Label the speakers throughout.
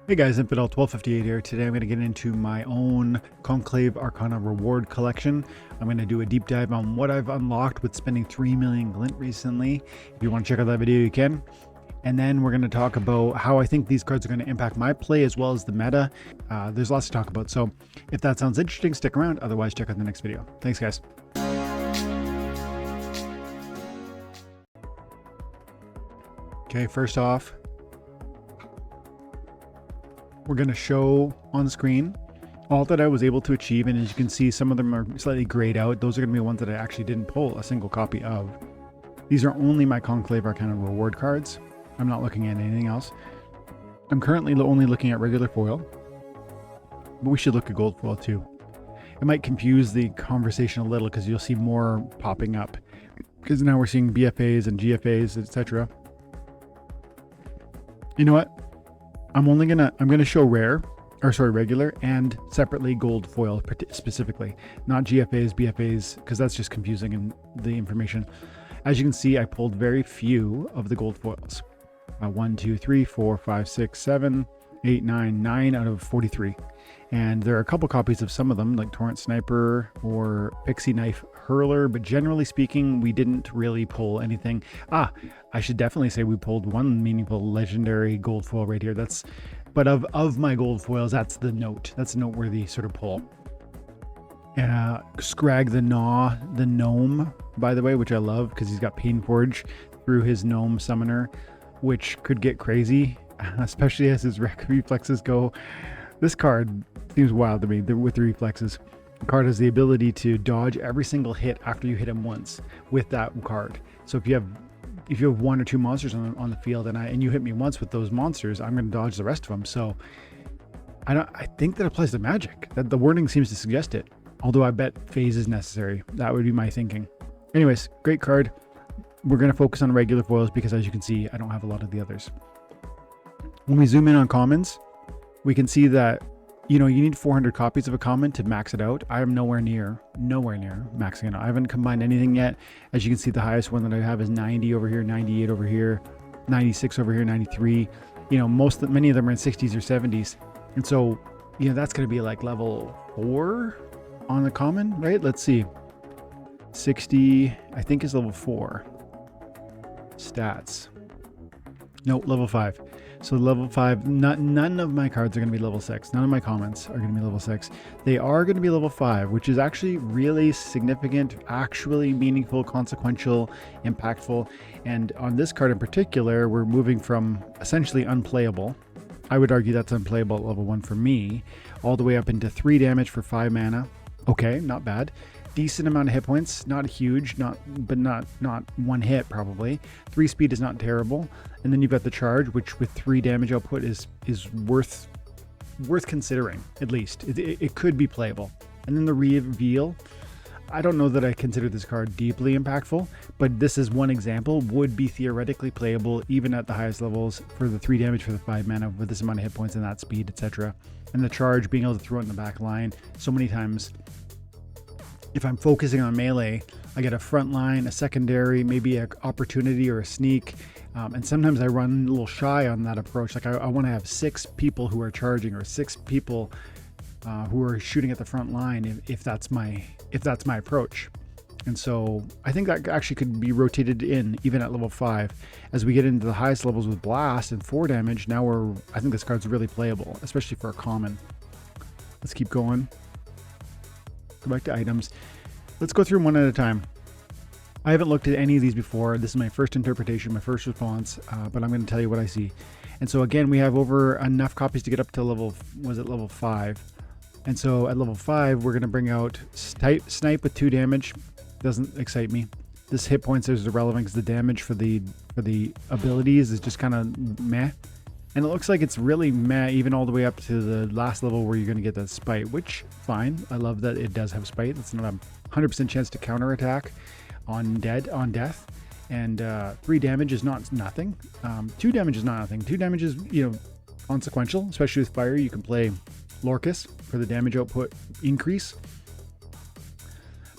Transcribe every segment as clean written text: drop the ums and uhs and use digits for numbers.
Speaker 1: Hey guys, Infidel 1258 here. Today I'm going to get into my own Conclave Arcana reward collection. I'm going to do a deep dive on what I've unlocked with spending 3 million glint recently. If you want to check out that video, you can. And then we're going to talk about how I think these cards are going to impact my play as well as the meta. There's lots to talk about, so if that sounds interesting, stick around. Otherwise, check out the next video. Thanks, guys. Okay, first off, we're going to show on screen all that I was able to achieve, and as you can see, some of them are slightly grayed out. Those are going to be ones that I actually didn't pull a single copy of. These are only my Conclave Arcana reward cards. I'm not looking at anything else. I'm currently only looking at regular foil, but we should look at gold foil too. It might confuse the conversation a little because you'll see more popping up, because now we're seeing BFAs and GFAs, etc. You know what? I'm gonna show regular and separately gold foil specifically, not GFAs, BFAs, because that's just confusing in the information. As you can see, I pulled very few of the gold foils. 1, 2, 3, 4, 5, 6, 7, 8, 9 out of 43. And there are a couple copies of some of them, like Torrent Sniper or Pixie Knife Hurler, but generally speaking, we didn't really pull anything. I should definitely say we pulled one meaningful legendary gold foil right here. But of my gold foils, that's the note. That's a noteworthy sort of pull. Scrag the Gnome, by the way, which I love because he's got Painforge through his Gnome Summoner, which could get crazy, especially as his reflexes go. This card seems wild to me with the reflexes. The card has the ability to dodge every single hit after you hit him once with that card. So if you have one or two monsters on the field and you hit me once with those monsters, I'm going to dodge the rest of them. So I think that applies to Magic. That the wording seems to suggest it. Although I bet phase is necessary. That would be my thinking. Anyways, great card. We're going to focus on regular foils because, as you can see, I don't have a lot of the others. When we zoom in on commons, we can see that, you need 400 copies of a common to max it out. I am nowhere near maxing it out. I haven't combined anything yet. As you can see, the highest one that I have is 90 over here, 98 over here, 96 over here, 93. Many of them are in 60s or 70s. And so, that's going to be like level 4 on the common, right? Let's see. 60, I think, is level 4. Stats. No, level 5. So level 5, none of my cards are going to be level 6. None of my comments are going to be level 6. They are going to be level 5, which is actually really significant, actually meaningful, consequential, impactful. And on this card in particular, we're moving from essentially unplayable. I would argue that's unplayable at level 1 for me, all the way up into 3 damage for 5 mana. Okay, not bad. Decent amount of hit points, not huge, but not one hit probably. 3 speed is not terrible, and then you've got the charge, which with 3 damage output is worth considering at least. It could be playable. And then the reveal. I don't know that I consider this card deeply impactful, but this is one example. Would be theoretically playable even at the highest levels for the 3 damage for the 5 mana with this amount of hit points and that speed, etc. And the charge, being able to throw it in the back line so many times. If I'm focusing on melee, I get a front line, a secondary, maybe an opportunity or a sneak. And sometimes I run a little shy on that approach. Like I want to have 6 people who are charging or 6 people who are shooting at the front line if that's my approach. And so I think that actually could be rotated in even at level 5. As we get into the highest levels with blast and 4 damage, now I think this card's really playable, especially for a common. Let's keep going. Go back to items. Let's go through them one at a time. I haven't looked at any of these before. This is my first interpretation, my first response, but I'm going to tell you what I see. And so again, we have over enough copies to get up to level 5. And so at level 5, we're going to bring out Snipe with 2 damage. Doesn't excite me. This hit points is irrelevant because the damage for the abilities is just kind of meh. And it looks like it's really meh even all the way up to the last level where you're going to get that spite, which, fine. I love that it does have spite. It's not a 100% chance to counterattack on death. And 3 damage is not nothing. 2 damage is not nothing. 2 damage is, consequential, especially with fire. You can play Lorcus for the damage output increase.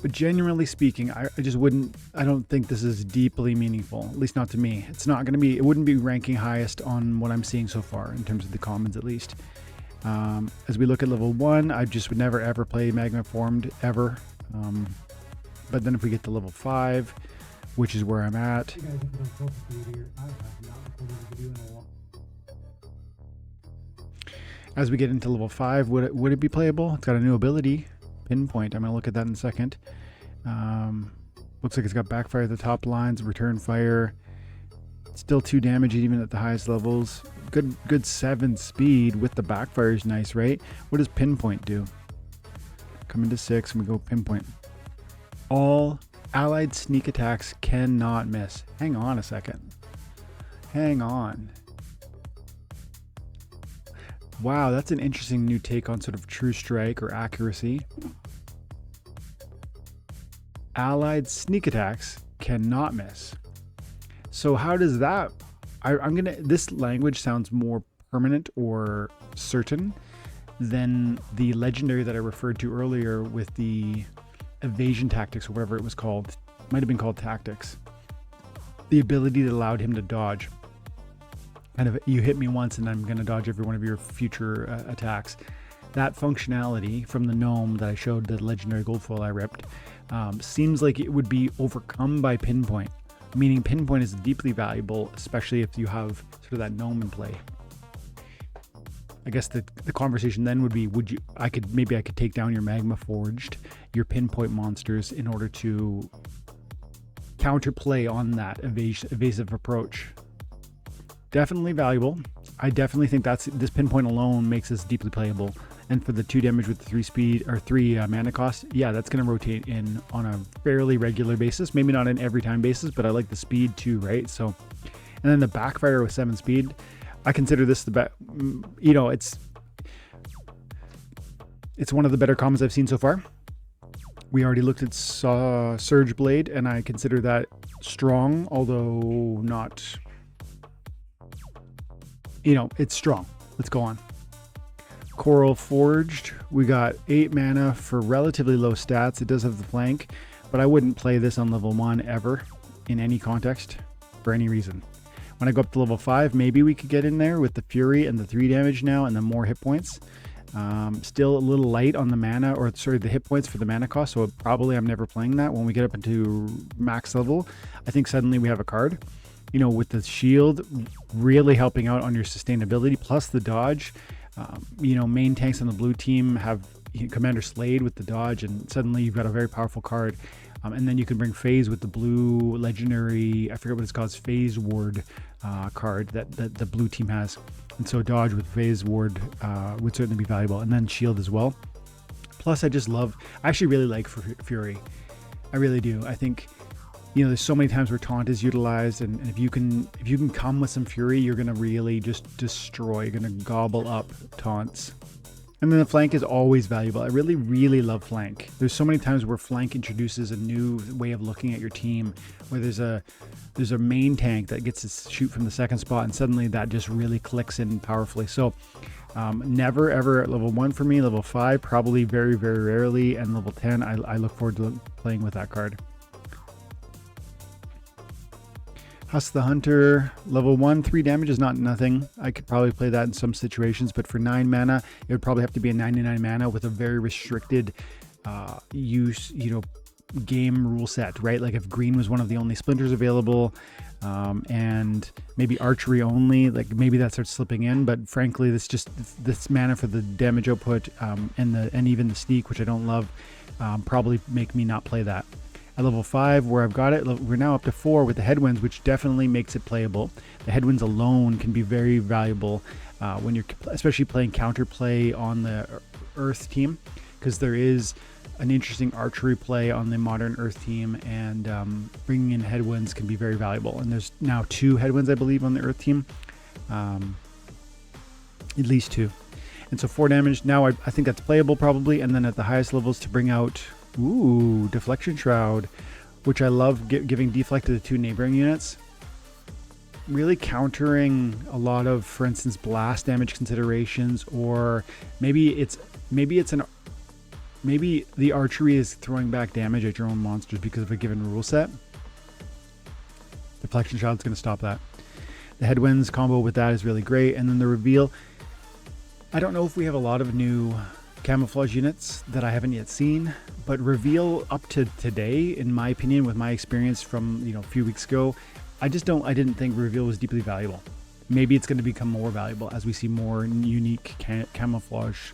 Speaker 1: But genuinely speaking, I just wouldn't, I don't think this is deeply meaningful, at least not to me. It's not going to be, it wouldn't be ranking highest on what I'm seeing so far in terms of the commons at least. As we look at level 1, I just would never ever play Magma Formed ever. But then if we get to level 5, which is where I'm at. As we get into level 5, would it be playable? It's got a new ability, Pinpoint. I'm going to look at that in a second. Looks like it's got backfire at the top lines, return fire. Still 2 damage even at the highest levels. Good 7 speed with the backfire is nice, right? What does Pinpoint do? Come into 6 and we go Pinpoint. All allied sneak attacks cannot miss. Hang on a second. Hang on. Wow, that's an interesting new take on sort of true strike or accuracy. Allied sneak attacks cannot miss. So how does that, this language sounds more permanent or certain than the legendary that I referred to earlier with the evasion tactics or whatever it was called. Might have been called tactics. The ability that allowed him to dodge. Kind of, you hit me once and I'm going to dodge every one of your future attacks. That functionality from the gnome that I showed, the legendary gold foil I ripped, seems like it would be overcome by Pinpoint. Meaning Pinpoint is deeply valuable, especially if you have sort of that gnome in play. I guess the conversation then would be, maybe I could take down your Magma Forged, your Pinpoint monsters in order to counterplay on that evasive approach. Definitely valuable. I definitely think this Pinpoint alone makes this deeply playable. And for the 2 damage with the 3 speed or 3 mana cost, yeah, that's going to rotate in on a fairly regular basis. Maybe not an every time basis, but I like the speed too, right? So, and then the backfire with 7 speed, I consider this the best. You know, it's one of the better combos I've seen so far. We already looked at Surge Blade, and I consider that strong, although not. You know, it's strong. Let's go on. Coral Forged, we got 8 mana for relatively low stats. It does have the flank, but I wouldn't play this on level 1 ever in any context for any reason. When I go up to level 5, maybe we could get in there with the Fury and the 3 damage now and the more hit points. Still a little light on the mana, or sorry, the hit points for the mana cost, so probably I'm never playing that. When we get up into max level, I think suddenly we have a card. You know, with the shield really helping out on your sustainability, plus the dodge. You know, main tanks on the blue team have Commander Slade with the dodge, and suddenly you've got a very powerful card. And then you can bring Phase with the blue legendary, I forget what it's called, Phase Ward card that the blue team has. And so dodge with Phase Ward would certainly be valuable. And then shield as well. Plus I actually really like Fury. I really do. I think, you know, there's so many times where taunt is utilized, and if you can come with some Fury, you're going to really just destroy. You're going to gobble up taunts. And then the flank is always valuable. I really, really love flank. There's so many times where flank introduces a new way of looking at your team, where there's a main tank that gets to shoot from the second spot, and suddenly that just really clicks in powerfully. So never ever at level 1 for me. Level 5 probably very, very rarely, and level 10 I look forward to playing with that card. Husk the Hunter, level 1, 3 damage is not nothing. I could probably play that in some situations, but for 9 mana, it would probably have to be a 99 mana with a very restricted use, you know, game rule set, right? Like if green was one of the only splinters available, and maybe archery only, like maybe that starts slipping in. But frankly, this mana for the damage output and even the sneak, which I don't love, probably make me not play that. At level 5, where I've got it, we're now up to 4 with the headwinds, which definitely makes it playable. The headwinds alone can be very valuable when you're especially playing counterplay on the Earth team, because there is an interesting archery play on the modern Earth team, and bringing in headwinds can be very valuable. And there's now 2 headwinds, I believe, on the Earth team, at least 2. And so 4 damage. Now I think that's playable probably. And then at the highest levels to bring out. Ooh, Deflection Shroud, which I love, giving deflect to the 2 neighboring units. Really countering a lot of, for instance, blast damage considerations, or maybe it's an maybe the archery is throwing back damage at your own monsters because of a given rule set. Deflection shot's going to stop that. The headwinds combo with that is really great. And then the reveal, I don't know if we have a lot of new camouflage units that I haven't yet seen, but reveal up to today, in my opinion, with my experience from, you know, a few weeks ago, I didn't think reveal was deeply valuable. Maybe it's going to become more valuable as we see more unique camouflage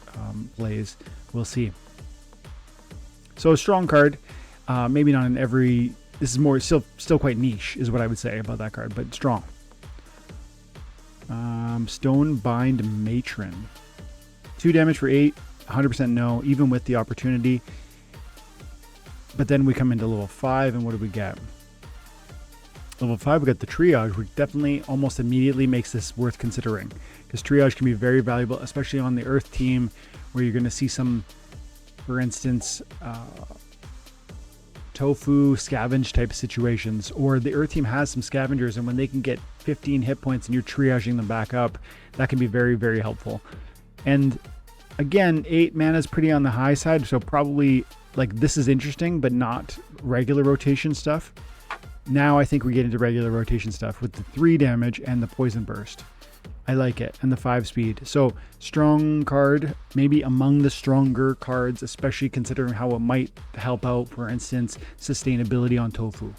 Speaker 1: plays. We'll see. So a strong card, maybe not in every, this is more still quite niche is what I would say about that card, but strong. Stonebind Matron, 2 damage for 8, 100% no, even with the opportunity. But then we come into level 5, and what do we get? Level 5, we got the triage, which definitely almost immediately makes this worth considering, because triage can be very valuable, especially on the Earth team, where you're going to see some, for instance, tofu scavenge type situations, or the Earth team has some scavengers, and when they can get 15 hit points and you're triaging them back up, that can be very, very helpful. And again, 8 mana is pretty on the high side, so probably like this is interesting, but not regular rotation stuff. Now I think we get into regular rotation stuff with the 3 damage and the poison burst. I like it, and the 5 speed. So strong card, maybe among the stronger cards, especially considering how it might help out, for instance, sustainability on tofu.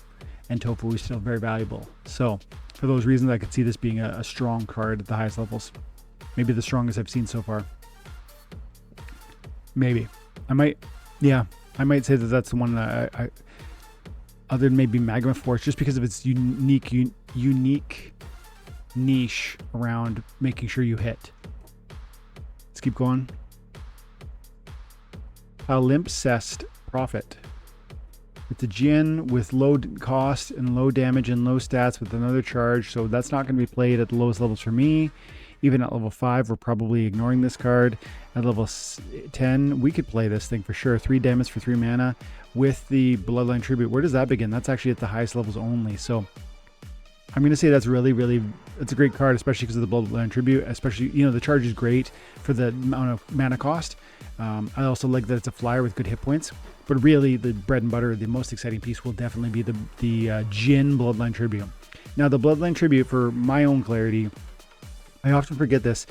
Speaker 1: And tofu is still very valuable. So for those reasons, I could see this being a strong card at the highest levels. Maybe the strongest I've seen so far. Maybe. I might say that that's the one that I other than maybe Magma Force, just because of its unique niche around making sure you hit. Let's keep going. Palimpsest Prophet. It's a Djinn with low cost and low damage and low stats with another charge, so that's not going to be played at the lowest levels for me. Even at level 5, we're probably ignoring this card. At level 10, we could play this thing for sure. 3 damage for 3 mana with the Bloodline Tribute. Where does that begin? That's actually at the highest levels only. So I'm going to say that's really, it's a great card, especially because of the Bloodline Tribute. Especially, you know, the charge is great for the amount of mana cost. I also like that it's a flyer with good hit points. But really, the bread and butter, the most exciting piece will definitely be the Djinn Bloodline Tribute. Now, the Bloodline Tribute, for my own clarity, I often forget this,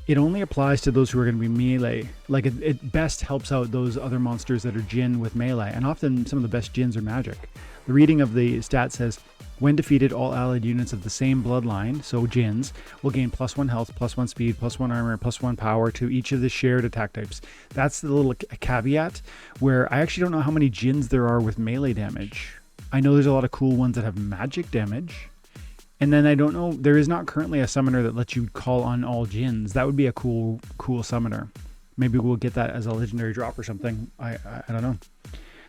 Speaker 1: it only applies to those who are going to be melee. Like it best helps out those other monsters that are Djinn with melee, and often some of the best Djinns are magic. The reading of the stat says, when defeated, all allied units of the same bloodline, so Djinns, will gain +1 health, +1 speed, +1 armor, +1 power to each of the shared attack types. That's the little caveat where I actually don't know how many Djinns there are with melee damage. I know there's a lot of cool ones that have magic damage. And then I don't know, there is not currently a summoner that lets you call on all Djinns. That would be a cool summoner. Maybe we'll get that as a legendary drop or something. I don't know.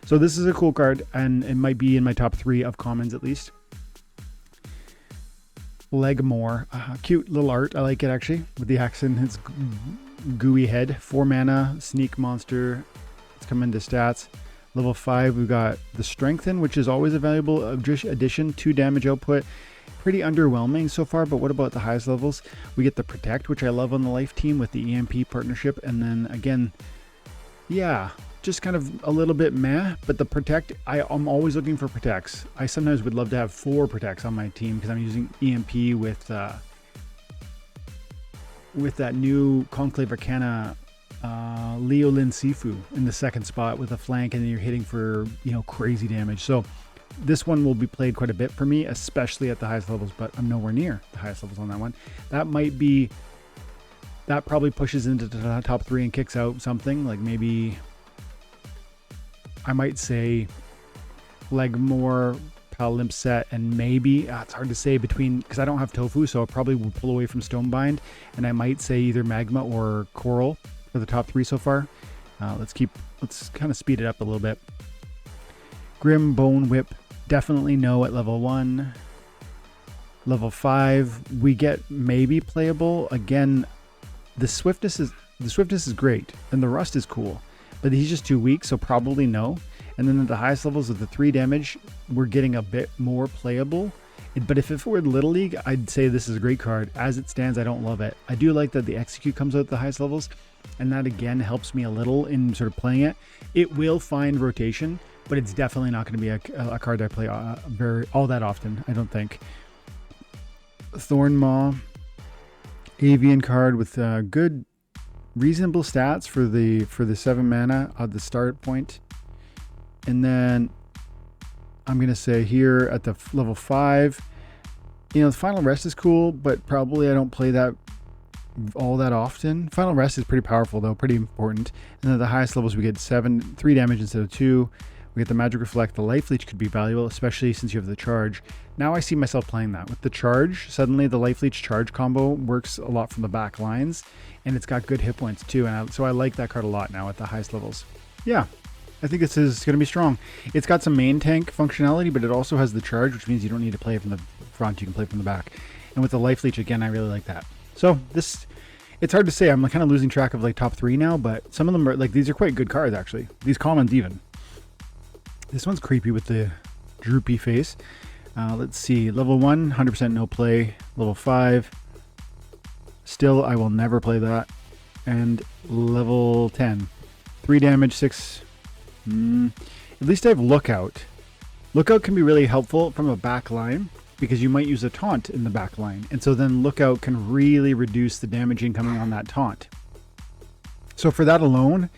Speaker 1: So this is a cool card, and it might be in my top 3 of commons at least. Legmore, cute little art. I like it actually, with the axe in his gooey head. 4 mana, sneak monster. Let's come into stats. Level 5, we've got the Strengthen, which is always a valuable addition. 2 damage output. Pretty underwhelming so far, but what about the highest levels? We get the Protect, which I love on the Life team with the EMP partnership, and then again, yeah, just kind of a little bit meh, but the Protect, I'm always looking for Protects. I sometimes would love to have 4 Protects on my team because I'm using EMP with that new Conclave Arcana Leolin Sifu in the 2nd spot with a flank, and then you're hitting for, you know, crazy damage. So this one will be played quite a bit for me, especially at the highest levels, but I'm nowhere near the highest levels on that one. That probably pushes into the top 3 and kicks out something like, maybe I might say Legmore, Palimpsest, and maybe it's hard to say between, because I don't have tofu, so I probably will pull away from Stonebind, and I might say either Magma or Coral for the top 3 so far. Let's kind of speed it up a little bit. Grim Bone Whip, definitely no at level 1. Level 5, we get maybe playable. Again, the swiftness is great, and the rust is cool, but he's just too weak, so probably no. And then at the highest levels of the 3 damage, we're getting a bit more playable, But if it were Little League, I'd say this is a great card. As it stands, I don't love it. I do like that the execute comes out at the highest levels, and that again helps me a little in sort of playing it. It will find rotation, but it's definitely not going to be a card that I play all that often, I don't think. Thorn Maw, Avian card with good, reasonable stats for the 7 mana at the start point. And then I'm going to say here at the level 5, the Final Rest is cool, but probably I don't play that all that often. Final Rest is pretty powerful though, pretty important. And then at the highest levels we get 3 damage instead of 2. We get the Magic Reflect. The Life Leech could be valuable, especially since you have the charge. Now I see myself playing that. With the charge, suddenly the Life Leech charge combo works a lot from the back lines, and it's got good hit points too. And so I like that card a lot now at the highest levels. Yeah, I think this is going to be strong. It's got some main tank functionality, but it also has the charge, which means you don't need to play from the front. You can play from the back. And with the Life Leech, again, I really like that. So it's hard to say. I'm kind of losing track of like top 3 now, but some of them are like, these are quite good cards actually. These commons even. This one's creepy with the droopy face. Let's see. Level 1, 100% no play. Level 5, still I will never play that. And level 10, 3 damage, 6. At least I have Lookout. Lookout can be really helpful from a back line because you might use a taunt in the back line. And so then Lookout can really reduce the damage incoming on that taunt. So for that alone,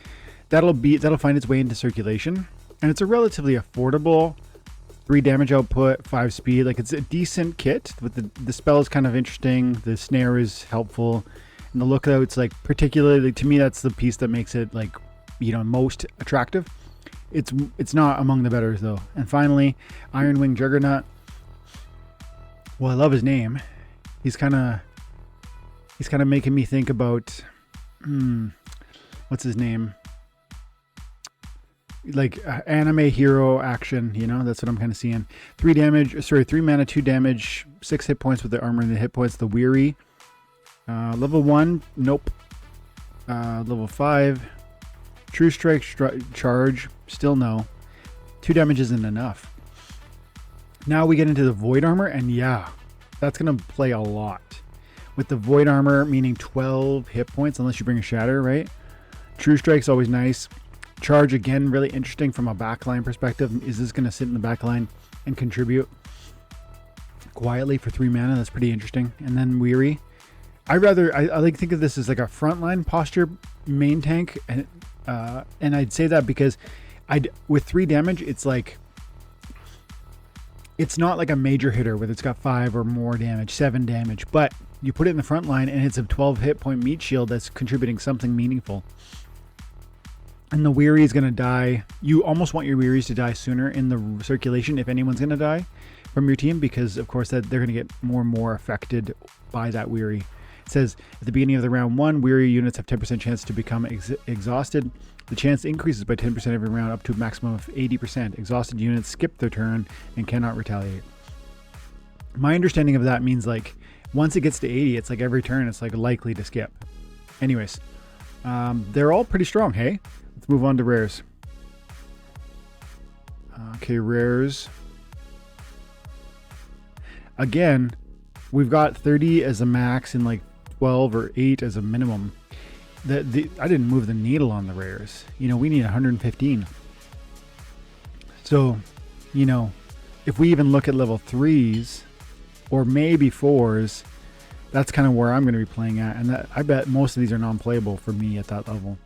Speaker 1: that'll find its way into circulation. And it's a relatively affordable 3 damage output, 5 speed. Like, it's a decent kit. With the spell is kind of interesting. The snare is helpful. And the Lookout's like, particularly to me, that's the piece that makes it like, most attractive. It's not among the betters though. And finally, Iron Wing Juggernaut. Well, I love his name. He's kind of making me think about what's his name? Like anime hero action, that's what I'm kind of seeing. 3 mana, 2 damage, 6 hit points with the armor and the hit points. The Weary, level 1, nope. Level 5, True Strike charge, still no. 2 damage isn't enough. Now we get into the Void Armor, and yeah, that's gonna play a lot. With the Void Armor meaning 12 hit points unless you bring a Shatter, right? True Strike's always nice. Charge, again, really interesting from a backline perspective. Is this going to sit in the backline and contribute quietly for 3 mana? That's pretty interesting. And then Weary. I like think of this as like a frontline posture main tank, and I'd say that because with 3 damage, it's not like a major hitter where it's got 5 or more damage, 7 damage, but you put it in the front line and it's a 12 hit point meat shield that's contributing something meaningful. And the Weary is going to die. You almost want your Wearies to die sooner in the circulation if anyone's going to die from your team, because of course that they're going to get more and more affected by that Weary. It says at the beginning of the round 1, Weary units have 10% chance to become exhausted. The chance increases by 10% every round up to a maximum of 80%. Exhausted units skip their turn and cannot retaliate. My understanding of that means like once it gets to 80, it's like every turn it's like likely to skip. Anyways, they're all pretty strong, hey? Let's move on to rares. Okay, rares. Again, we've got 30 as a max and like 12 or 8 as a minimum. I didn't move the needle on the rares. We need 115. So, if we even look at level 3s or maybe 4s, that's kind of where I'm going to be playing at. And I bet most of these are non-playable for me at that level.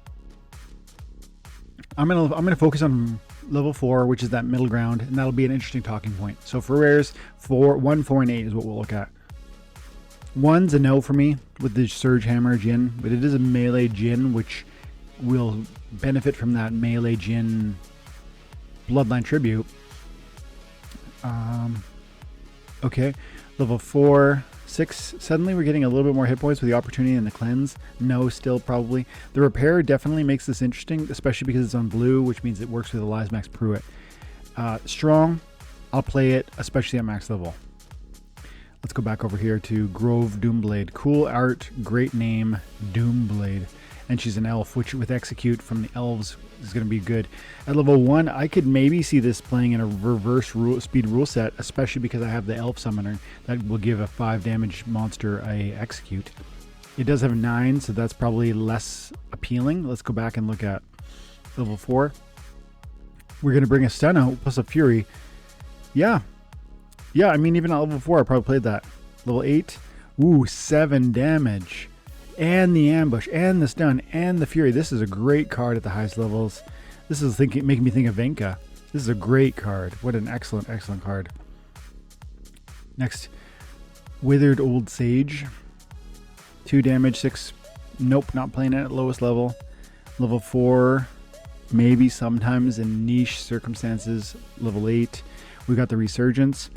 Speaker 1: I'm gonna focus on level 4, which is that middle ground, and that'll be an interesting talking point. So for rares, 1, 4, and 8 is what we'll look at. 1's a no for me with the Surge Hammer Djinn, but it is a melee Djinn, which will benefit from that melee Djinn Bloodline Tribute. Okay, level 4, 6. Suddenly we're getting a little bit more hit points with the Opportunity and the Cleanse. No, still probably. The Repair definitely makes this interesting, especially because it's on blue, which means it works with Elias Max Pruitt. Strong, I'll play it, especially at max level. Let's go back over here to Grove Doomblade. Cool art, great name, Doomblade. and she's an elf, which with execute from the elves is going to be good. At level 1, I could maybe see this playing in a reverse speed rule set, especially because I have the elf summoner that will give a 5 damage monster a execute. It does have 9, so that's probably less appealing. Let's go back and look at level 4. We're going to bring a stun out plus a fury. Yeah, I mean, even at level 4, I probably played that. Level 8, ooh, 7 damage. And the ambush, and the stun, and the fury. This is a great card at the highest levels. This is making me think of Venka. This is a great card. What an excellent, excellent card. Next, Withered Old Sage. 2 damage, 6. Nope, not playing it at lowest level. Level 4, maybe sometimes in niche circumstances. Level 8, we got the Resurgence.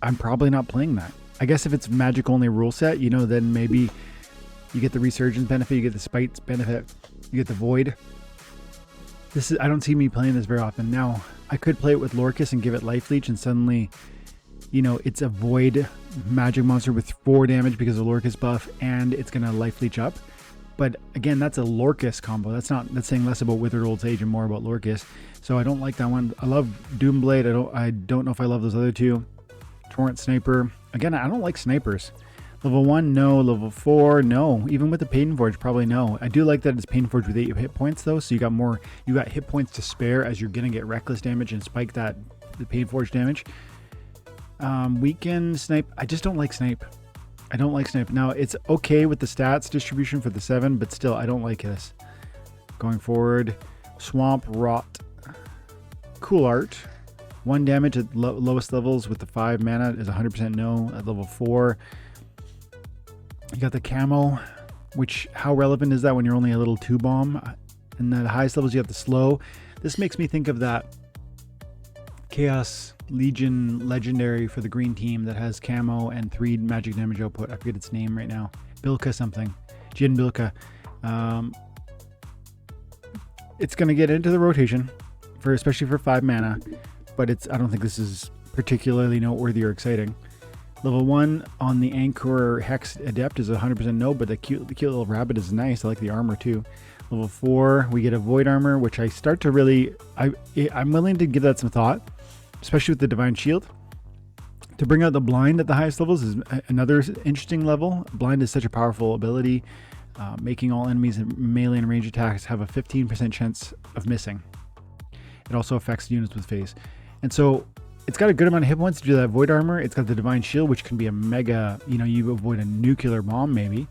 Speaker 1: I'm probably not playing that. I guess if it's magic only rule set, you know, then maybe you get the Resurgence benefit, you get the Spite benefit, you get the Void. I don't see me playing this very often. Now, I could play it with Lorcus and give it Life Leech, and suddenly, you know, it's a Void magic monster with 4 damage because of Lorcus buff, and it's gonna Life Leech up. But again, that's a Lorcus combo. That's saying less about Withered Old Sage and more about Lorcus. So I don't like that one. I love Doomblade. I don't know if I love those other two. Torrent Sniper. Again, I don't like snipers. Level 1, no. Level 4, no. Even with the Painforge, probably no. I do like that it's Painforge with 8 hit points though, so you got hit points to spare as you're gonna get reckless damage and spike the Painforge damage. Weaken Snipe. I just don't like Snipe. I don't like Snipe. Now, it's okay with the stats distribution for the 7, but still, I don't like this. Going forward, Swamp Rot. Cool art. 1 damage at lowest levels with the 5 mana is 100% no. At level 4, you got the Camo, which, how relevant is that when you're only a little 2 bomb? And the highest levels, you have the Slow. This makes me think of that Chaos Legion legendary for the green team that has Camo and 3 magic damage output. I forget its name right now. Bilka something. Jin Bilka. It's going to get into the rotation, especially for 5 mana. But I don't think this is particularly noteworthy or exciting. Level 1 on the Anchor Hex Adept is 100% no, but the cute little rabbit is nice. I like the armor too. Level 4, we get a Void Armor, which I start to really... I'm willing to give that some thought, especially with the Divine Shield. To bring out the Blind at the highest levels is another interesting level. Blind is such a powerful ability, making all enemies in melee and range attacks have a 15% chance of missing. It also affects units with phase. And so it's got a good amount of hit points to do that Void Armor. It's got the Divine Shield, which can be a mega, you avoid a nuclear bomb maybe.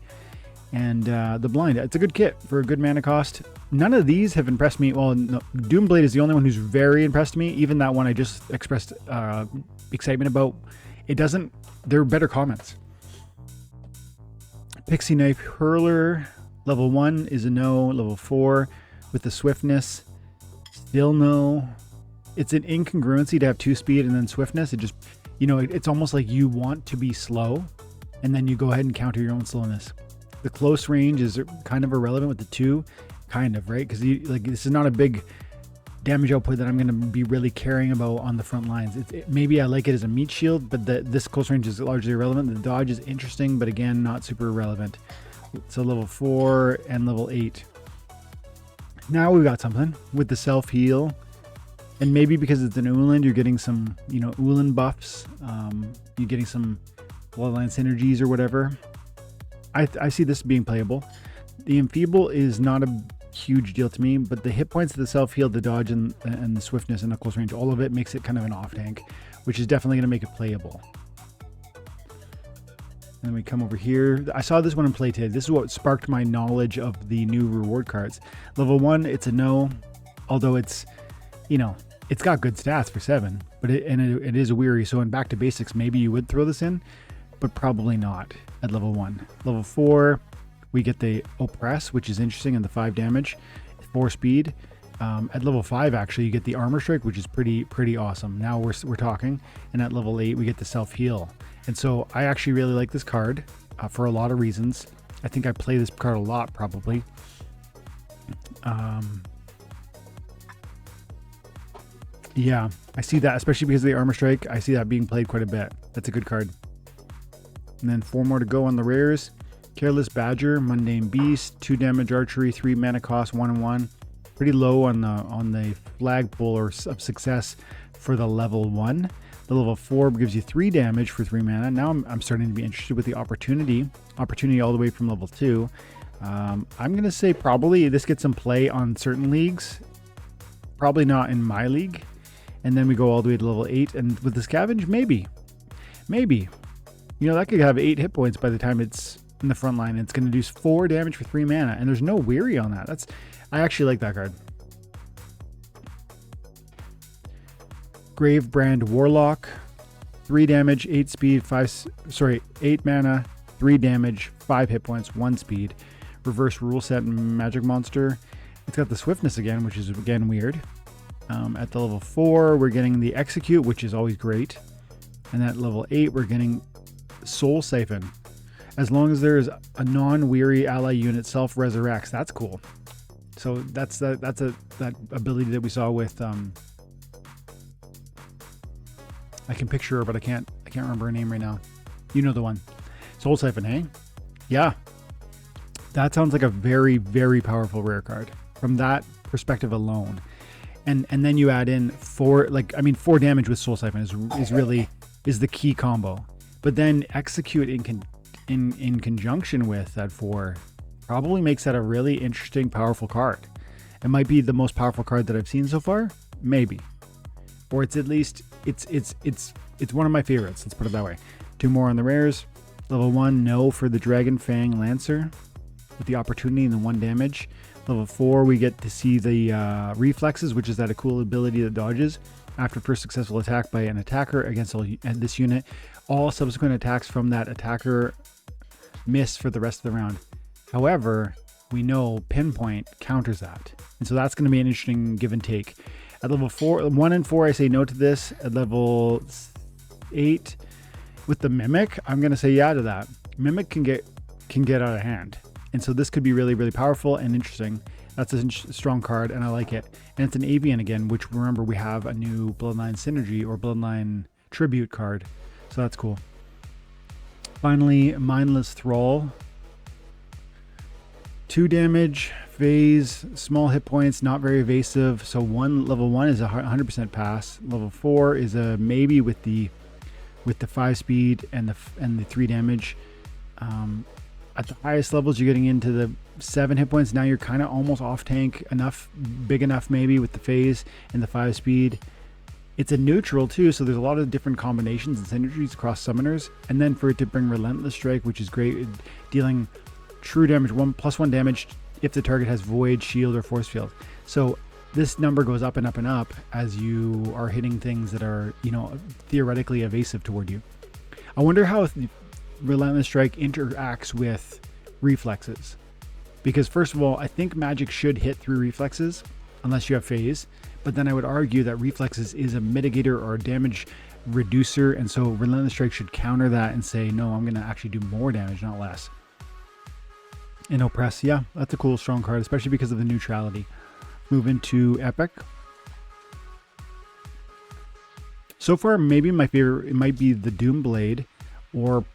Speaker 1: And the Blind, it's a good kit for a good mana cost. None of these have impressed me. Well, no, Doomblade is the only one who's very impressed me. Even that one I just expressed excitement about. There are better comments. Pixie Knife Hurler, level 1 is a no. Level 4 with the Swiftness, still no. It's an incongruency to have 2 speed and then swiftness. It just, it's almost like you want to be slow and then you go ahead and counter your own slowness. The close range is kind of irrelevant with the 2, kind of, right? Because this is not a big damage output that I'm going to be really caring about on the front lines. Maybe I like it as a meat shield, but this close range is largely irrelevant. The dodge is interesting, but again, not super relevant. So level 4 and level 8. Now we've got something with the self-heal. And maybe because it's an Uland, you're getting some, Uland buffs. You're getting some Bloodline synergies or whatever. I see this being playable. The Enfeeble is not a huge deal to me, but the hit points, the self-heal, the dodge, and the swiftness and the close range, all of it makes it kind of an off-tank, which is definitely going to make it playable. And then we come over here. I saw this one in play today. This is what sparked my knowledge of the new reward cards. Level 1, it's a no, although it's, it's got good stats for 7, but it is a weary. So in Back to Basics, maybe you would throw this in, but probably not at level 1. Level 4, we get the Oppress, which is interesting, and the 5 damage, 4 speed. At level 5, actually, you get the Armor Strike, which is pretty awesome. Now we're talking. And at level 8, we get the Self-Heal. And so I actually really like this card for a lot of reasons. I think I play this card a lot, probably. Yeah, I see that, especially because of the armor strike. I see that being played quite a bit. That's a good card. And then 4 more to go on the rares. Careless Badger, Mundane Beast, 2 damage archery, 3 mana cost, 1/1. Pretty low on the flagpole or of success for the level 1. The level 4 gives you 3 damage for 3 mana. Now I'm starting to be interested with the opportunity all the way from level 2. I'm going to say probably this gets some play on certain leagues. Probably not in my league. And then we go all the way to level 8. And with the Scavenge, maybe. You know, that could have 8 hit points by the time it's in the front line. It's going to do 4 damage for 3 mana. And there's no weary on that. I actually like that card. Gravebrand Warlock. 3 damage, 8 speed, 8 mana, 3 damage, 5 hit points, 1 speed. Reverse rule set magic monster. It's got the swiftness again, which is again weird. At the level 4, we're getting the execute, which is always great. And at level 8, we're getting soul siphon. As long as there's a non-weary ally unit self-resurrects, that's cool. So that's that ability that we saw with I can picture her, but I can't remember her name right now. You know the one. Soul siphon, hey? Yeah. That sounds like a very, very powerful rare card from that perspective alone. And then you add in 4 damage with soul siphon is the key combo. But then execute in conjunction with that 4 probably makes that a really interesting, powerful card. It might be the most powerful card that I've seen so far, maybe, or it's at least it's one of my favorites. Let's put it that way. 2 more on the rares. Level 1, no for the Dragon Fang Lancer with the opportunity and the 1 damage. Level 4, we get to see the reflexes, which is that a cool ability that dodges after first successful attack by an attacker against this unit. All subsequent attacks from that attacker miss for the rest of the round. However, we know Pinpoint counters that. And so that's going to be an interesting give and take. At level 1 and 4, I say no to this. At level 8, with the Mimic, I'm going to say yeah to that. Mimic can get out of hand. And so this could be really, really powerful and interesting. That's a strong card, and I like it. And it's an Avian again, which, remember, we have a new Bloodline Synergy or Bloodline Tribute card. So that's cool. Finally, Mindless Thrall. 2 damage, phase, small hit points, not very evasive. So level 1 is a 100% pass. Level 4 is a maybe with the 5 speed and the 3 damage. At the highest levels, you're getting into the 7 hit points. Now you're kind of almost off tank enough, big enough maybe with the phase and the 5 speed. It's a neutral too, so there's a lot of different combinations and synergies across summoners. And then for it to bring Relentless Strike, which is great, dealing true damage, +1 damage if the target has Void, Shield, or Force Field. So this number goes up and up and up as you are hitting things that are, theoretically evasive toward you. I wonder how Relentless Strike interacts with reflexes, because first of all, I think magic should hit through reflexes unless you have phase, but then I would argue that reflexes is a mitigator or a damage reducer, and so Relentless Strike should counter that and say, no, I'm going to actually do more damage, not less. And Oppress, yeah, that's a cool strong card, especially because of the neutrality. Move into Epic. So far, maybe my favorite, it might be the Doomblade, or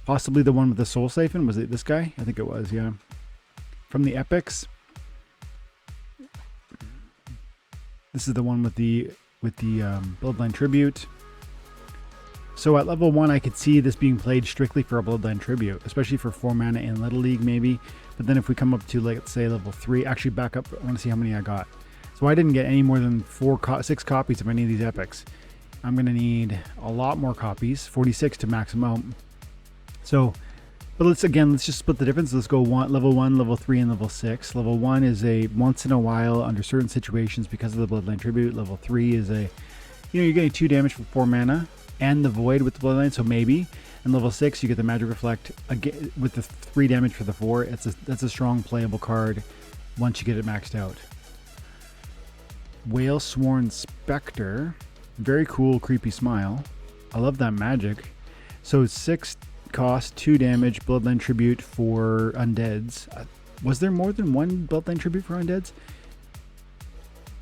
Speaker 1: possibly the one with the Soul Siphon. Was it this guy? I think it was, yeah. From the Epics. This is the one with the Bloodline Tribute. So at level 1, I could see this being played strictly for a Bloodline Tribute, especially for 4 mana in Little League maybe. But then if we come up to, let's say, level 3, actually back up, I want to see how many I got. So I didn't get any more than 6 copies of any of these epics. I'm going to need a lot more copies, 46 to max them out. So, but let's just split the difference. Let's go level 1, level 3, and level 6. Level 1 is a once in a while under certain situations because of the Bloodline Tribute. Level 3 is a, you're getting 2 damage for 4 mana and the Void with the Bloodline, so maybe. And level 6, you get the Magic Reflect again with the 3 damage for the 4. That's a strong playable card once you get it maxed out. Whale Sworn Spectre, very cool, creepy smile. I love that magic. So 6 cost, 2 damage, Bloodline Tribute for undeads. Was there more than one Bloodline Tribute for undeads?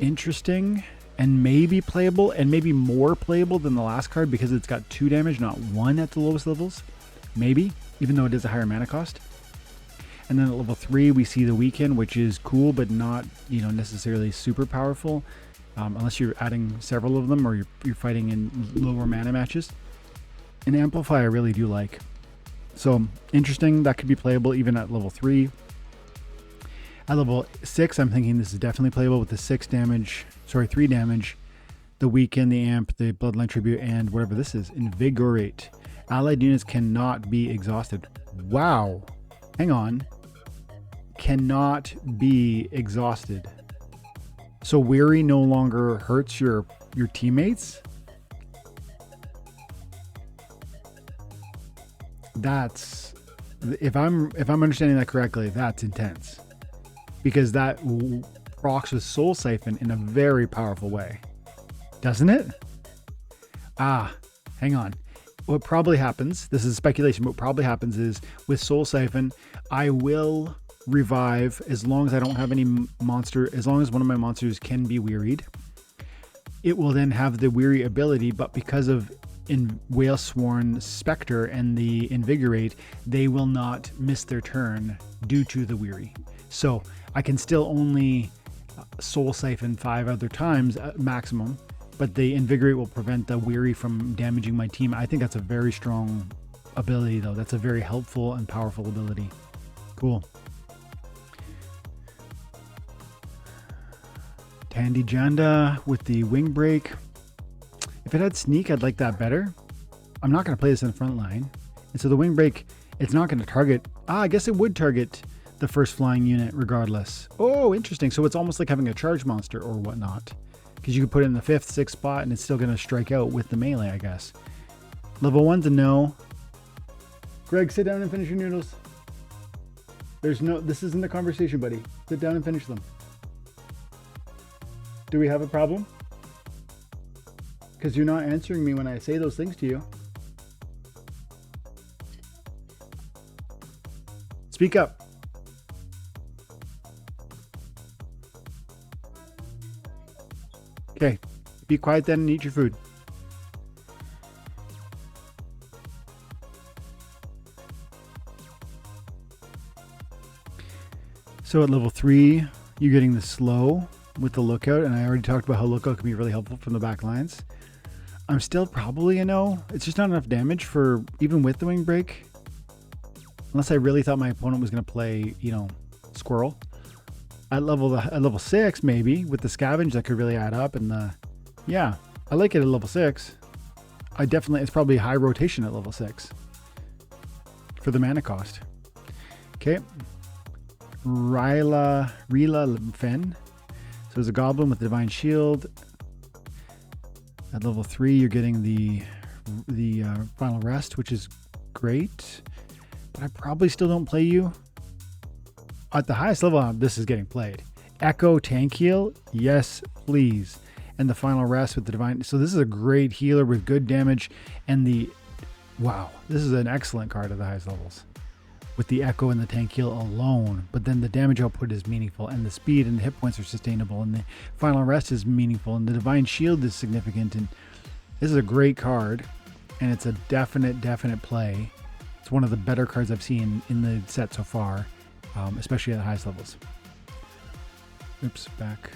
Speaker 1: interesting and maybe playable, and maybe more playable than the last card because it's got 2 damage, not 1 at the lowest levels. Maybe, even though it is a higher mana cost. And then at level 3, we see the Weaken, which is cool, but not, necessarily super powerful, unless you're adding several of them or you're fighting in lower mana matches. And Amplify I really do like. So interesting, that could be playable even at level 3. At level 6, I'm thinking this is definitely playable with the 3 damage, the Weaken, the Amp, the Bloodline Tribute, and whatever this is, Invigorate. Allied units cannot be exhausted. Wow. Hang on. Cannot be exhausted. So Weary no longer hurts your teammates? That's, if I'm understanding that correctly, that's intense. Because that procs with Soul Siphon in a very powerful way. Doesn't it? Hang on. What probably happens, this is speculation, but what probably happens is with Soul Siphon, I will revive as long as I don't have any monster, as long as one of my monsters can be wearied. It will then have the weary ability, but because of Whalesworn Spectre and the Invigorate, they will not miss their turn due to the weary. So I can still only Soul Siphon 5 other times at maximum, but the Invigorate will prevent the weary from damaging my team. I think that's a very strong ability, though. That's a very helpful and powerful ability. Cool. Tandy Janda with the Wing Break. If it had Sneak, I'd like that better. I'm not going to play this in the front line. And so the Wing Break, it's not going to target. I guess it would target the first flying unit regardless. Oh, interesting. So it's almost like having a charge monster or whatnot. Because you could put it in the 5th, 6th spot and it's still going to strike out with the melee, I guess. Level 1's a no. Greg, sit down and finish your noodles. This isn't the conversation, buddy. Sit down and finish them. Do we have a problem? Because you're not answering me when I say those things to you. Speak up. Okay, be quiet then and eat your food. So at level 3, you're getting the slow with the lookout, and I already talked about how lookout can be really helpful from the back lines. I'm still probably a no. It's just not enough damage for, even with the Wing Break. Unless I really thought my opponent was going to play, Squirrel. At level 6, maybe, with the Scavenge, that could really add up. And yeah, I like it at level 6. It's probably high rotation at level 6 for the mana cost. Okay. Rila Fen. So there's a Goblin with the Divine Shield. At level 3, you're getting the Final Rest, which is great. But I probably still don't play you. At the highest level, this is getting played. Echo Tank Heal, yes, please. And the Final Rest with the Divine. So this is a great healer with good damage. And wow, this is an excellent card at the highest levels. With the Echo and the Tank Heal alone. But then the damage output is meaningful. And the speed and the hit points are sustainable. And the Final Rest is meaningful. And the Divine Shield is significant. And this is a great card. And it's a definite play. It's one of the better cards I've seen in the set so far. Especially at the highest levels. Oops, back.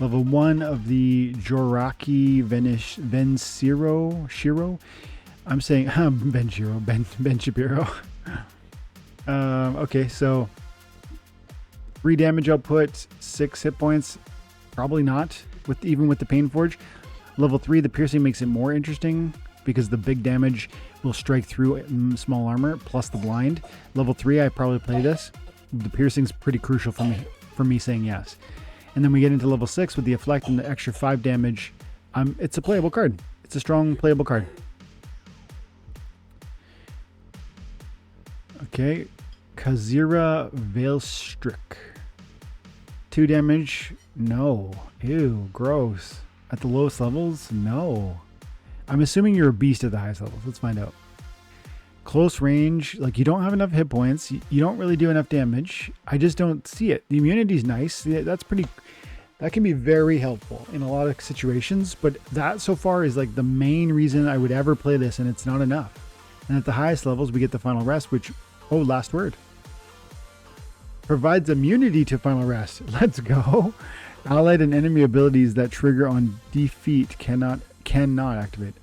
Speaker 1: Level 1 of the Joraki Shiro. I'm saying Ben Shapiro. Okay, so 3 damage output, 6 hit points. Probably not, even with the Pain Forge. Level 3, the piercing makes it more interesting because the big damage will strike through small armor plus the blind. Level 3, I probably play this. The piercing's pretty crucial for me saying yes. And then we get into level 6 with the Afflict and the extra 5 damage. It's a playable card. It's a strong playable card. Okay, Kazira Veilstrick. 2 damage, no. Ew, gross. At the lowest levels, no. I'm assuming you're a beast at the highest levels. Let's find out. Close range, like you don't have enough hit points. You don't really do enough damage. I just don't see it. The immunity's nice. That's pretty, that can be very helpful in a lot of situations, but that so far is like the main reason I would ever play this, and it's not enough. And at the highest levels, we get the final rest, which, oh, last word. Provides immunity to final rest. Let's go. Allied and enemy abilities that trigger on defeat cannot activate.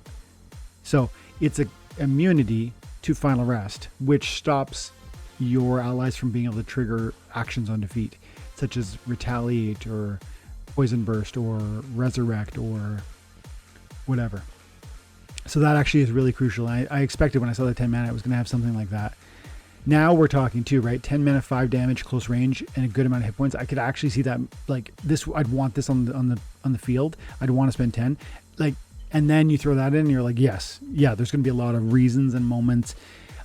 Speaker 1: So it's a immunity to final rest, which stops your allies from being able to trigger actions on defeat, such as retaliate or poison burst or resurrect or whatever. So that actually is really crucial. I expected when I saw the 10 mana it was going to have something like that. Now we're talking too, right? 10 mana, 5 damage, close range, and a good amount of hit points. I could actually see that, like this. I'd want this on the field. I'd want to spend 10, like, and then you throw that in, and you're like, yes, yeah. There's going to be a lot of reasons and moments.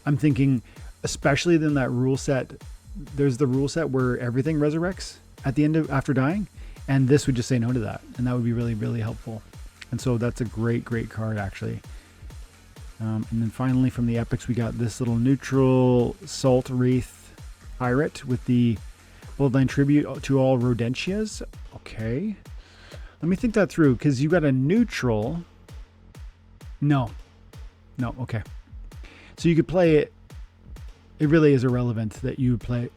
Speaker 1: I'm thinking, especially in that rule set. There's the rule set where everything resurrects at the end of after dying, and this would just say no to that, and that would be really, really helpful. And so that's a great card actually. And then finally from the epics, we got this little neutral Salt Wraith Pirate with the Bloodline Tribute to all Rodentias. Okay. Let me think that through, because you got a neutral. No. Okay. So you could play it. It really is irrelevant that you play.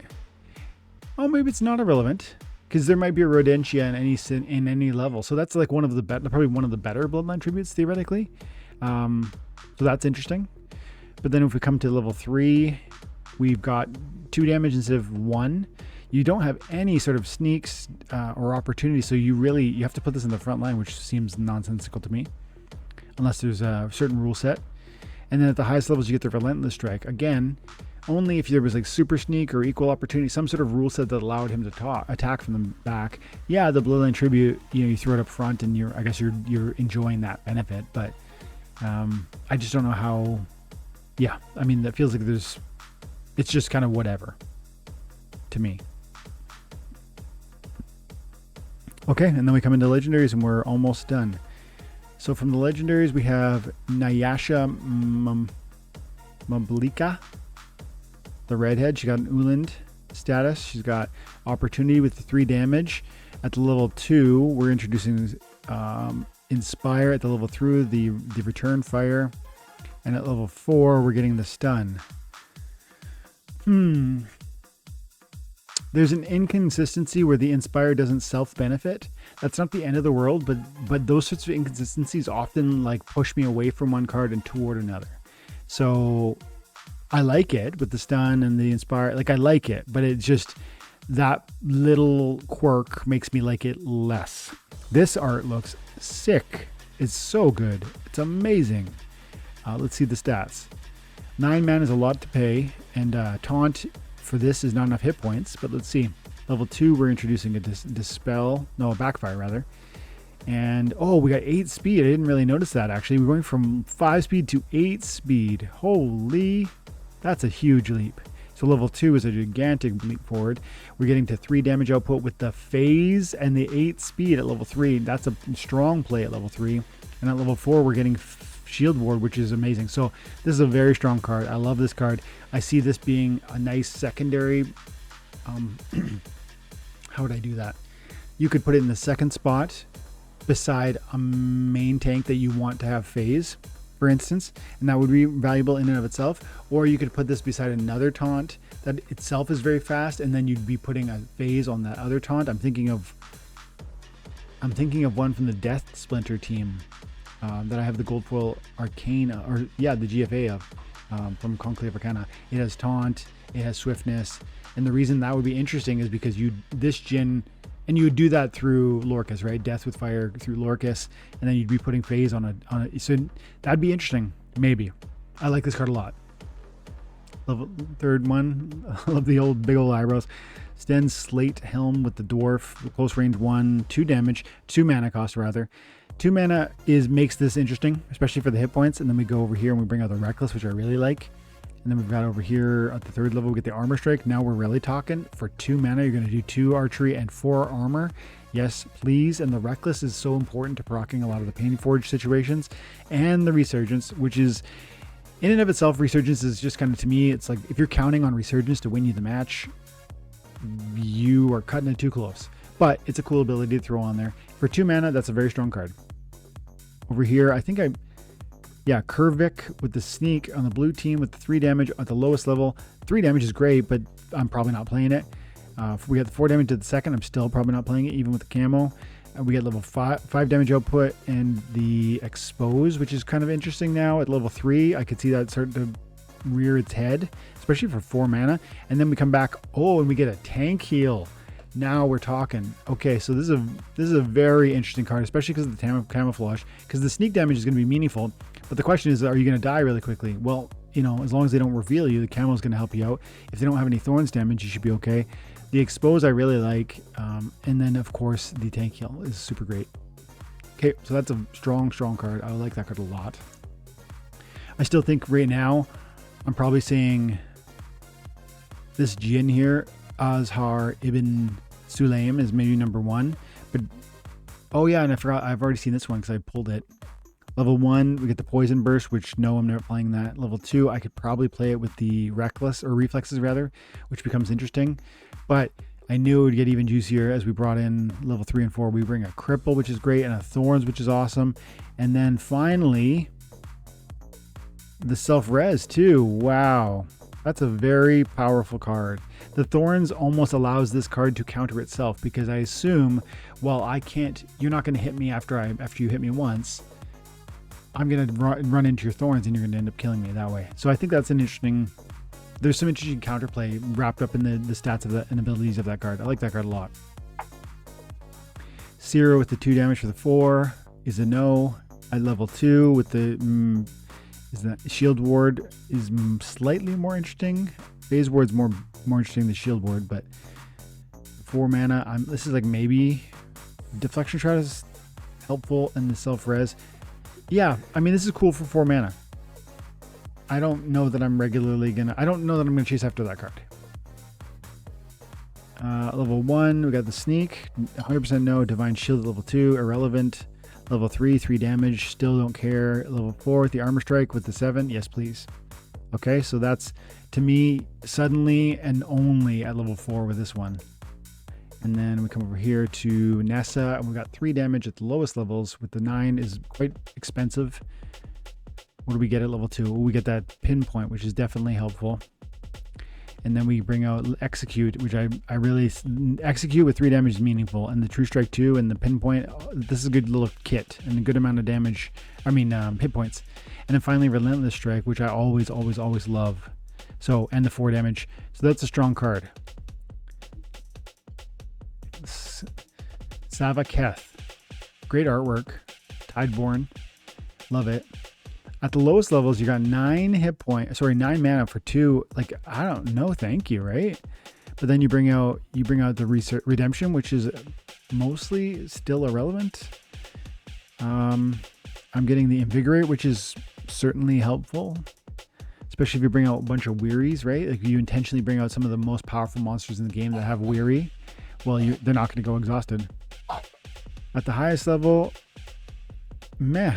Speaker 1: Oh, maybe it's not irrelevant, because there might be a Rodentia in any level. So that's like probably one of the better Bloodline Tributes theoretically. So that's interesting. But then if we come to level 3, we've got 2 damage instead of 1. You don't have any sort of sneaks or opportunity, so you have to put this in the front line, which seems nonsensical to me, unless there's a certain rule set. And then at the highest levels, you get the Relentless Strike. Again, only if there was like super sneak or equal opportunity, some sort of rule set that allowed him to attack from the back. Yeah, the Bloodline Tribute, you throw it up front, and I guess you're enjoying that benefit, but I just don't know how. Yeah, I mean, that feels like it's just kind of whatever to me. Okay, and then we come into legendaries, and we're almost done. So from the legendaries, we have Nyasha Mablika, the redhead. She got an Uland status. She's got opportunity with the 3 damage. At the level 2, we're introducing Inspire. At the level 3, the return fire, and at level 4 we're getting the stun. There's an inconsistency where the Inspire doesn't self-benefit. That's not the end of the world, but those sorts of inconsistencies often like push me away from one card and toward another. So I like it with the stun and the Inspire. Like, I like it, but it's just that little quirk makes me like it less. This art looks sick. It's so good. It's amazing. Let's see the stats. 9 mana is a lot to pay, and taunt for this is not enough hit points, but let's see. Level 2, we're introducing a backfire rather. And we got 8 speed. I didn't really notice that actually. We're going from 5 speed to 8 speed. Holy, that's a huge leap. So level 2 is a gigantic leap forward. We're getting to 3 damage output with the phase and the 8 speed at level 3. That's a strong play at level 3. And at level 4, we're getting Shield Ward, which is amazing. So this is a very strong card. I love this card. I see this being a nice secondary. How would I do that? You could put it in the second spot beside a main tank that you want to have phase, for instance, and that would be valuable in and of itself. Or you could put this beside another taunt that itself is very fast, and then you'd be putting a phase on that other taunt. I'm thinking of one from the Death Splinter team that I have the gold foil Arcana, the GFA of from Conclave Arcana. It has taunt, it has swiftness, and the reason that would be interesting is because you would do that through Lorcas, right? Death with Fire through Lorcas, and then you'd be putting phase on a. So that'd be interesting. Maybe. I like this card a lot. Level 3rd one. I love the big old eyebrows. Sten's Slate Helm with the dwarf, close range 1, 2 damage, 2 mana cost rather. 2 mana makes this interesting, especially for the hit points. And then we go over here and we bring out the Reckless, which I really like. And then we've got over here at the 3rd level, we get the Armor Strike. Now we're really talking. For 2 mana, you're going to do 2 archery and 4 armor. Yes, please. And the Reckless is so important to proccing a lot of the Painforge situations and the Resurgence, which is In and of itself, Resurgence is just kind of, to me, it's like if you're counting on Resurgence to win you the match, you are cutting it too close. But it's a cool ability to throw on there. For 2 mana, that's a very strong card. Over here, I think Kurvik with the sneak on the blue team with the 3 damage at the lowest level. 3 damage is great, but I'm probably not playing it. We got the 4 damage to the second. I'm still probably not playing it, even with the camo. We get level 5 damage output and the expose, which is kind of interesting now at level 3. I could see that starting to rear its head, especially for 4 mana. And then we come back, and we get a tank heal. Now we're talking. Okay, so this is a very interesting card, especially because of the camouflage, because the sneak damage is going to be meaningful. But the question is, are you going to die really quickly? Well, as long as they don't reveal you, the camo is going to help you out. If they don't have any thorns damage, you should be okay. The expose I really like, and then of course the tank heal is super great. Okay, so that's a strong card. I like that card a lot. I still think right now I'm probably saying this Jin here, Azhar Ibn Sulaim, is maybe number 1. But oh yeah, and I forgot, I've already seen this one because I pulled it. Level 1, we get the poison burst, which no, I'm never playing that. Level 2, I could probably play it with the reflexes rather, which becomes interesting. But I knew it would get even juicier as we brought in level 3 and 4. We bring a cripple, which is great, and a thorns, which is awesome. And then finally, the self-res too. Wow, that's a very powerful card. The thorns almost allows this card to counter itself, because I assume, well, you're not going to hit me after you hit me once. I'm going to run into your thorns and you're going to end up killing me that way. So I think that's there's some interesting counterplay wrapped up in the stats of and abilities of that card. I like that card a lot. Zero with the 2 damage for the 4 is a no. At level 2 with the shield ward is slightly more interesting. Phase ward's more interesting than shield ward, but 4 mana. This is like maybe deflection shot is helpful, and the self-res. Yeah, I mean, this is cool for 4 mana. I don't know that I'm gonna chase after that card. Level 1, we got the sneak, 100% no. Divine shield at level 2, irrelevant. Level 3, 3 damage, still don't care. Level 4, the armor strike with the 7, yes please. Okay, so that's, to me, suddenly and only at level 4 with this one. And then we come over here to Nessa, and we got 3 damage at the lowest levels, with the 9 is quite expensive. What do we get at level 2? We get that pinpoint, which is definitely helpful. And then we bring out Execute, which I really, Execute with 3 damage is meaningful. And the True Strike 2 and the pinpoint, this is a good little kit and a good amount of damage, hit points. And then finally Relentless Strike, which I always love. So, and the 4 damage. So that's a strong card. Savaketh, great artwork. Tideborn, love it. At the lowest levels, you got 9 9 mana for 2. Like, I don't know, thank you, right? But then you bring out the Redemption, which is mostly still irrelevant. I'm getting the Invigorate, which is certainly helpful, especially if you bring out a bunch of Wearies, right? Like, you intentionally bring out some of the most powerful monsters in the game that have Weary. Well, they're not going to go exhausted. At the highest level, meh.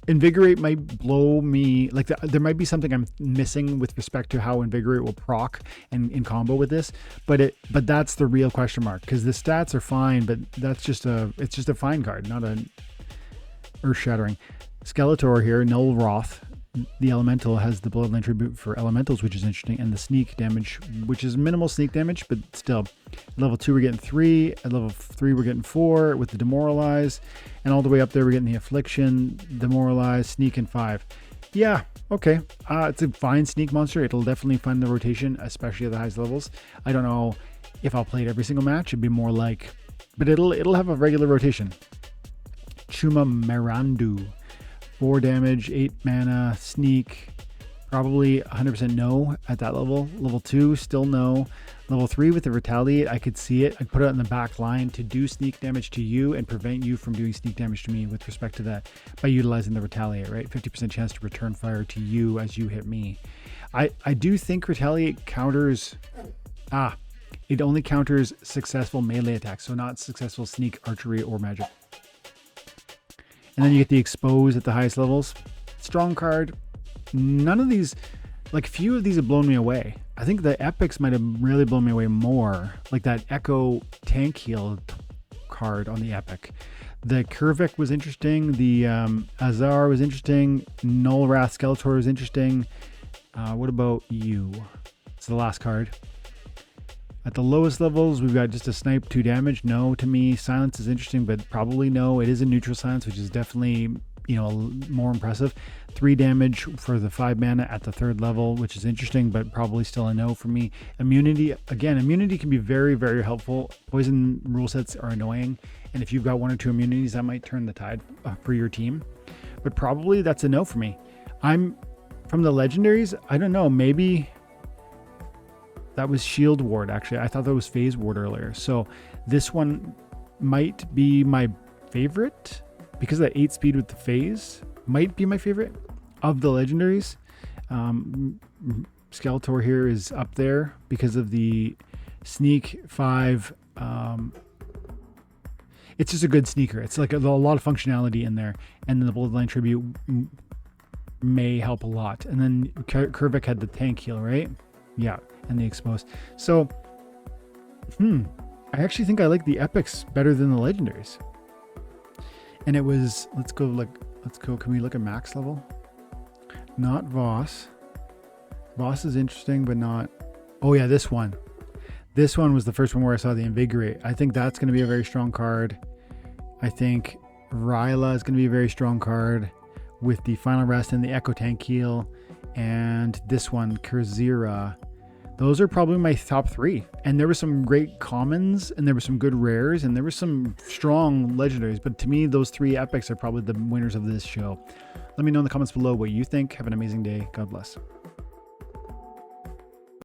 Speaker 1: Invigorate might blow me, like there might be something I'm missing with respect to how Invigorate will proc and in combo with this, but that's the real question mark, because the stats are fine, but it's just a fine card, not an earth-shattering. Skeletor here, Null Wrath. The elemental has the bloodline tribute for elementals, which is interesting, and the sneak damage, which is minimal sneak damage, but still. At level 2 we're getting 3, at level 3 we're getting 4 with the demoralize, and all the way up there we're getting the affliction, demoralize, sneak, and 5. Yeah, okay. It's a fine sneak monster. It'll definitely find the rotation, especially at the highest levels. I don't know if I'll play it every single match. It'd be more like, but it'll have a regular rotation. Chuma Merandu. 4 damage, 8 mana, sneak, probably 100% no at that level. Level 2, still no. Level 3 with the retaliate, I could see it. I'd put it on the back line to do sneak damage to you and prevent you from doing sneak damage to me with respect to that by utilizing the retaliate, right? 50% chance to return fire to you as you hit me. I do think retaliate counters, it only counters successful melee attacks, so not successful sneak, archery, or magic. And then you get the expose at the highest levels. Strong card. none of these, like few of these have blown me away. I think the epics might have really blown me away more. Like that Echo tank heal card on the epic. The Kurvik was interesting. The Azar was interesting. Null Wrath Skeletor was interesting. What about you? It's the last card. At the lowest levels, we've got just a snipe 2 damage. No to me. Silence is interesting, but probably no. It is a neutral silence, which is definitely, you know, more impressive. 3 damage for the 5 mana at the 3rd level, which is interesting, but probably still a no for me. Immunity, again, immunity can be very, very helpful. Poison rule sets are annoying, and if you've got 1 or 2 immunities, that might turn the tide for your team. But probably that's a no for me. I'm from the legendaries. I don't know. Maybe that was Shield Ward. Actually, I thought that was Phase Ward earlier. So this one might be my favorite because of that 8 speed with the phase. Might be my favorite of the legendaries. Skeletor here is up there because of the sneak 5. It's just a good sneaker. It's like a lot of functionality in there, and then the Bloodline Tribute may help a lot. And then Kurvik had the tank heal, right? Yeah, and the exposed. So, I actually think I like the epics better than the legendaries. And it was, let's go. Can we look at max level? Not Voss. Voss is interesting, but not. Oh yeah, this one. This one was the first one where I saw the Invigorate. I think that's going to be a very strong card. I think Ryla is going to be a very strong card with the Final Rest and the Echo Tank Heal. And this one, Kurzira. Those are probably my top 3. And there were some great commons, and there were some good rares, and there were some strong legendaries. But to me, those 3 epics are probably the winners of this show. Let me know in the comments below what you think. Have an amazing day. God bless.